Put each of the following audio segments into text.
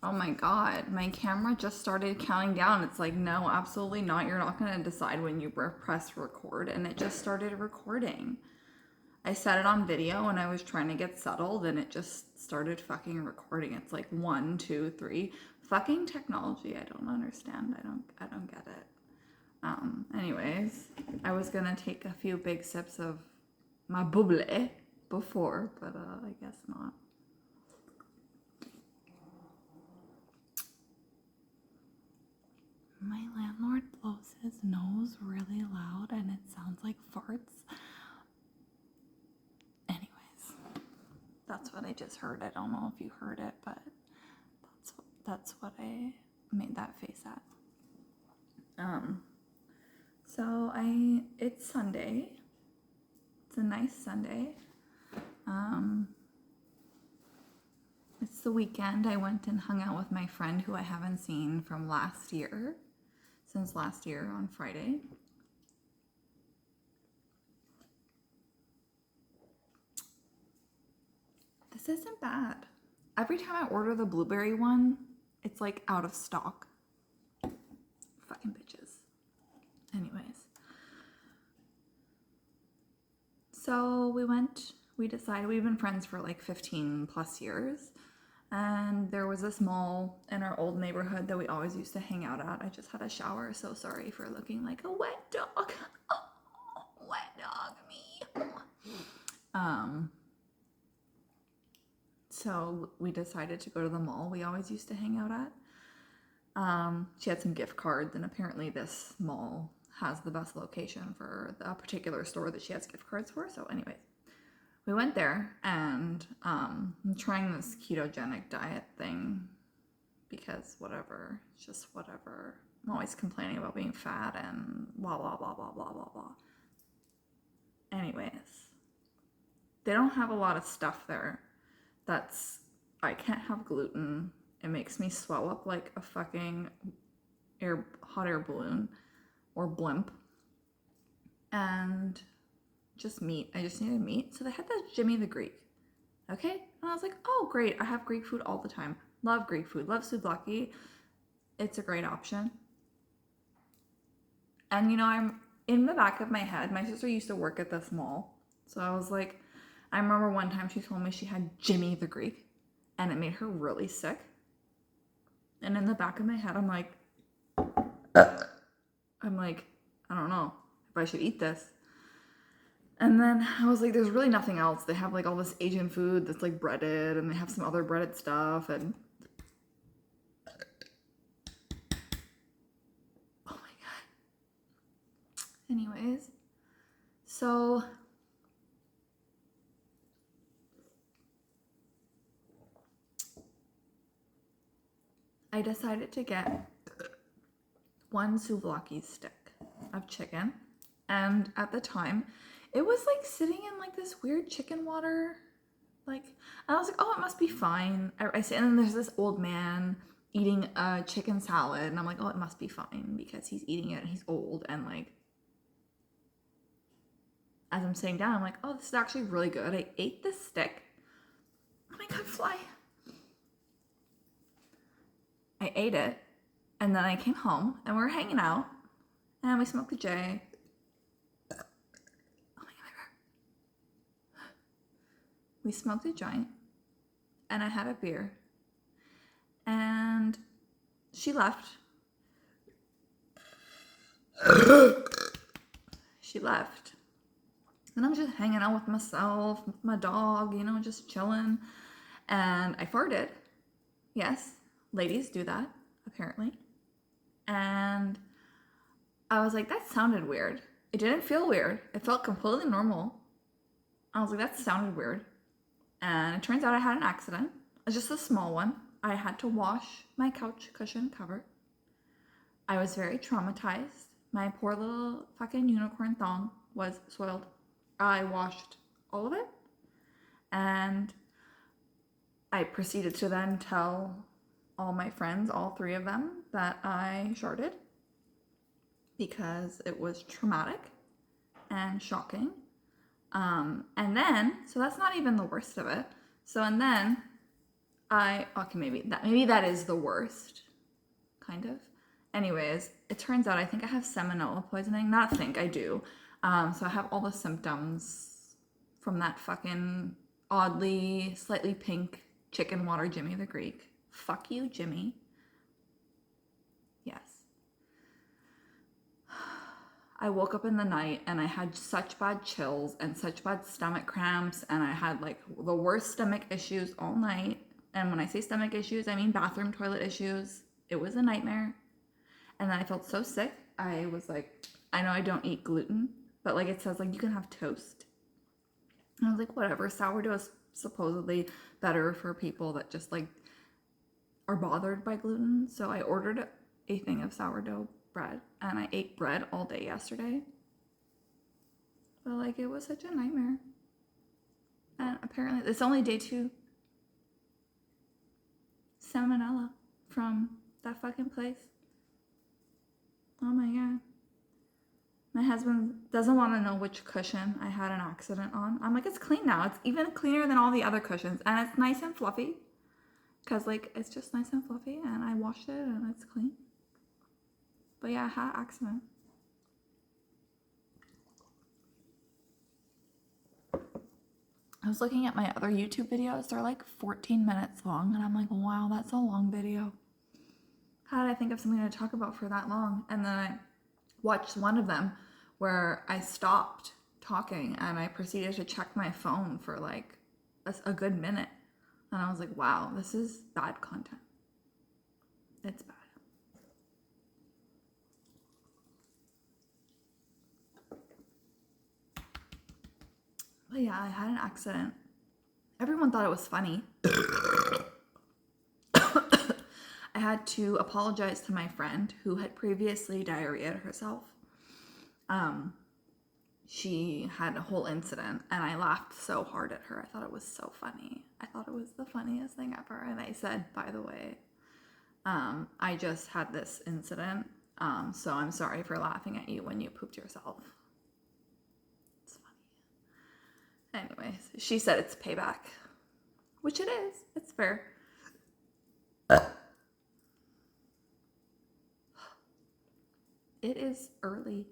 Oh my God, my camera just started counting down. It's like, no, absolutely not. You're not going to decide when you press record. And it just started recording. I set it on video and I was trying to get settled and it just started fucking recording. It's like 1, 2, 3. Fucking technology. I don't understand. I don't get it. Anyways, I was gonna take a few big sips of my bubbly before, but I guess not. My landlord blows his nose really loud and it sounds like farts. Anyways, that's what I just heard. I don't know if you heard it, but that's what I made that face at. So it's Sunday. It's a nice Sunday. It's the weekend. I went and hung out with my friend who I haven't seen from since last year on Friday. This isn't bad. Every time I order the blueberry one, it's like out of stock. Fucking bitches. Anyways. So we decided, we've been friends for like 15 plus years. And there was this mall in our old neighborhood that we always used to hang out at. I just had a shower, so sorry for looking like a wet dog. Oh, wet dog me. So we decided to go to the mall we always used to hang out at. She had some gift cards, and apparently this mall has the best location for the particular store that she has gift cards for. So anyways, we went there, and I'm trying this ketogenic diet thing because whatever, it's just whatever. I'm always complaining about being fat and blah, blah, blah, blah, blah, blah, blah. Anyways, they don't have a lot of stuff there I can't have gluten. It makes me swell up like a fucking hot air balloon or blimp. And just meat. I just needed meat. So they had this Jimmy the Greek. Okay? And I was like, oh, great. I have Greek food all the time. Love Greek food. Love souvlaki. It's a great option. And you know, I'm in the back of my head, my sister used to work at this mall. So I was like, I remember one time she told me she had Jimmy the Greek and it made her really sick. And in the back of my head, I'm like, I don't know if I should eat this. And then I was like, there's really nothing else. They have like all this Asian food that's like breaded, and they have some other breaded stuff. And oh my God. Anyways, so I decided to get one souvlaki stick of chicken. And at the time, it was like sitting in like this weird chicken water. Like, and I was like, oh, it must be fine. And then there's this old man eating a chicken salad. And I'm like, oh, it must be fine because he's eating it and he's old. And like, as I'm sitting down, I'm like, oh, this is actually really good. I ate this stick. Oh my God, fly. I ate it, and then I came home, and we were hanging out, and we smoked a J. Oh my God. We smoked a joint, and I had a beer, and she left. She left. And I'm just hanging out with myself, with my dog, you know, just chilling. And I farted. Yes, ladies do that, apparently. And I was like, that sounded weird. It didn't feel weird. It felt completely normal. I was like, that sounded weird. And it turns out I had an accident. It's just a small one. I had to wash my couch cushion cover. I was very traumatized. My poor little fucking unicorn thong was soiled. I washed all of it. And I proceeded to then tell all my friends, all 3 of them, that I sharted because it was traumatic and shocking. And then, so that's not even the worst of it. So, and then Okay, maybe that is the worst, kind of. Anyways, it turns out I think I have salmonella poisoning. Not think, I do. So I have all the symptoms from that fucking oddly, slightly pink chicken water Jimmy the Greek. Fuck you, Jimmy. Yes. I woke up in the night and I had such bad chills and such bad stomach cramps, and I had like the worst stomach issues all night. And when I say stomach issues, I mean bathroom toilet issues. It was a nightmare. And then I felt so sick. I was like, I know I don't eat gluten, but like it says like you can have toast. And I was like, whatever. Sourdough is supposedly better for people that just like are bothered by gluten. So I ordered a thing of sourdough bread and I ate bread all day yesterday. But like it was such a nightmare. And apparently it's only day 2. Salmonella from that fucking place. Oh my god. My husband doesn't want to know which cushion I had an accident on. I'm like, it's clean now. It's even cleaner than all the other cushions. And it's nice and fluffy. Because, like, it's just nice and fluffy. And I washed it and it's clean. But yeah, I had an accident. I was looking at my other YouTube videos. They're like 14 minutes long. And I'm like, wow, that's a long video. How did I think of something to talk about for that long? And then I watched one of them where I stopped talking and I proceeded to check my phone for like a good minute. And I was like, wow, this is bad content. It's bad. But yeah, I had an accident. Everyone thought it was funny. I had to apologize to my friend who had previously diarrheaed herself. She had a whole incident and I laughed so hard at her. I thought it was so funny. I thought it was the funniest thing ever. And I said, by the way, I just had this incident, so I'm sorry for laughing at you when you pooped yourself. It's funny. Anyways, she said it's payback, which it is. It's fair. It is early.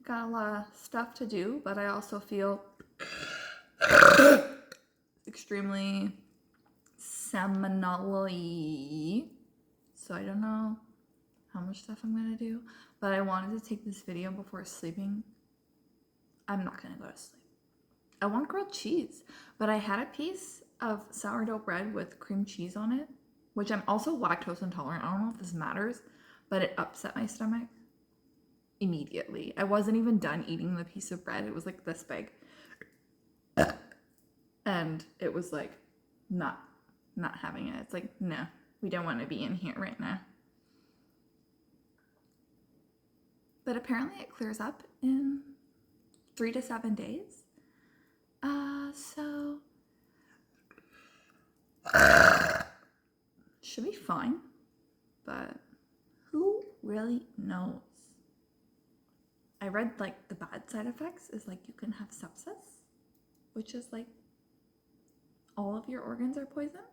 Got a lot of stuff to do, but I also feel extremely salmonella-y. So I don't know how much stuff I'm gonna do, but I wanted to take this video before sleeping. I'm not gonna go to sleep. I want grilled cheese, but I had a piece of sourdough bread with cream cheese on it, which I'm also lactose intolerant. I don't know if this matters, but it upset my stomach immediately. I wasn't even done eating the piece of bread. It was like this big. And it was like not having it. It's like, no, we don't want to be in here right now. But apparently it clears up in 3 to 7 days. So should be fine. But who really knows? I read like the bad side effects is like you can have sepsis, which is like all of your organs are poisoned.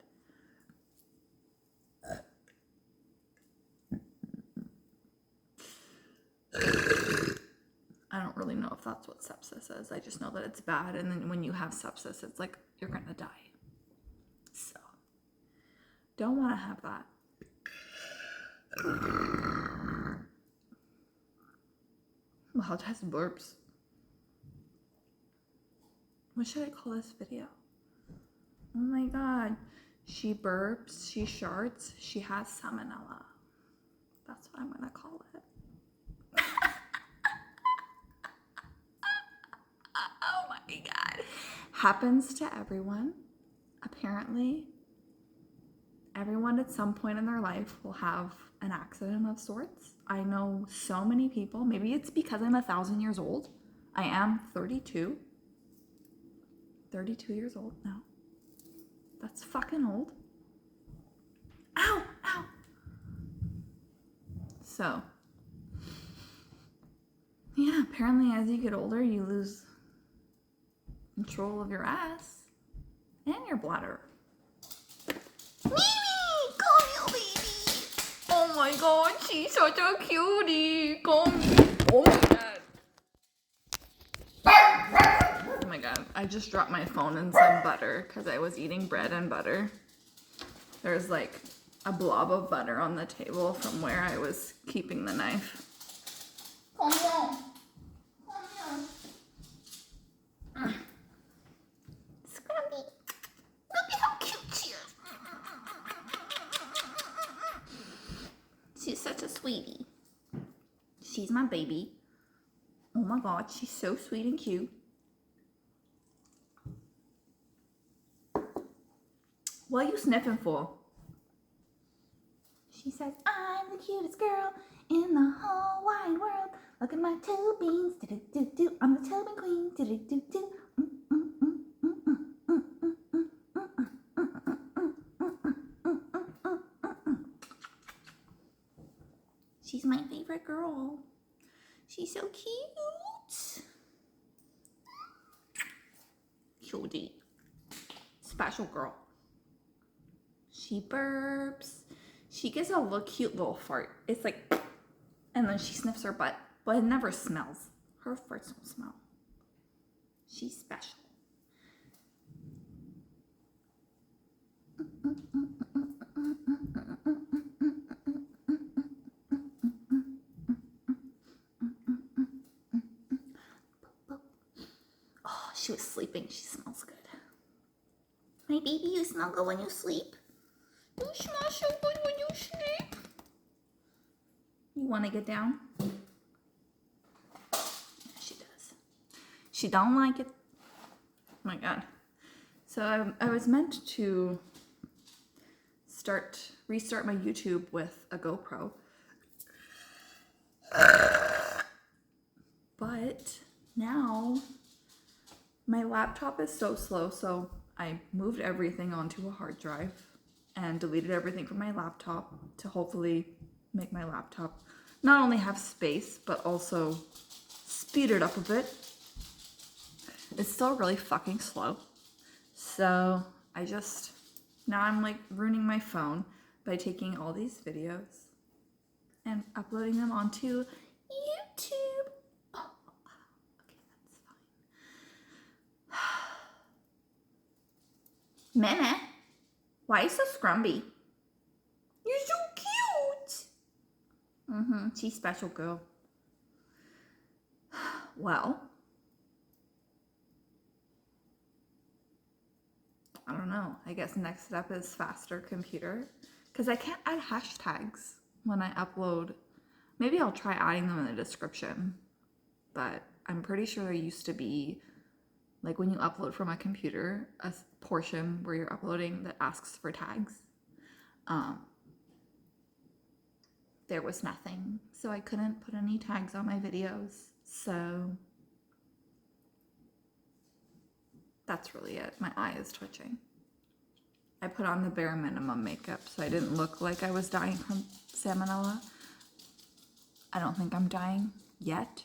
I don't really know if that's what sepsis is. I just know that it's bad, and then when you have sepsis, it's like you're gonna die. So don't want to have that. Wow, that's burps. What should I call this video? Oh my god. She burps, she sharts, she has salmonella. That's what I'm gonna call it. Oh my god. Happens to everyone. Apparently, everyone at some point in their life will have an accident of sorts. I know so many people. Maybe it's because I'm 1,000 years old. I am 32. 32 years old now. That's fucking old. Ow! Ow! So, yeah, apparently as you get older, you lose control of your ass. And your bladder. Mimi! Come here, baby! Oh my god, she's such a cutie! Come here. Oh my god. Oh my god, I just dropped my phone in some butter because I was eating bread and butter. There's like a blob of butter on the table from where I was keeping the knife. Come on. Scrumpy. Look at how cute she is. She's such a sweetie. She's my baby. Oh my god, she's so sweet and cute. What are you sniffing for? She says, I'm the cutest girl in the whole wide world. Look at my two beans. Do-do-do-do. I'm the tubing queen. Do-do-do-do. She's my favorite girl. She's so cute. Cutie. Special girl. She burps. She gives a little cute little fart. It's like, and then she sniffs her butt, but it never smells. Her farts don't smell. She's special. Oh, she was sleeping. She smells good. My baby, you smell good when you sleep. You smell so good when you sleep. You want to get down? Yeah, she does. She don't like it. Oh my god. So I was meant to restart my YouTube with a GoPro. But now my laptop is so slow, so I moved everything onto a hard drive and deleted everything from my laptop to hopefully make my laptop not only have space, but also speed it up a bit. It's still really fucking slow. So now I'm like ruining my phone by taking all these videos and uploading them onto YouTube. Oh, okay, that's fine. Meme, why are you so scrumpy? You're so cute. She's special girl. Well, I don't know. I guess next step is faster computer because I can't add hashtags when I upload. Maybe I'll try adding them in the description, but I'm pretty sure there used to be, like when you upload from a computer, a portion where you're uploading that asks for tags. There was nothing, so I couldn't put any tags on my videos. So that's really it. My eye is twitching. I put on the bare minimum makeup so I didn't look like I was dying from salmonella. I don't think I'm dying yet,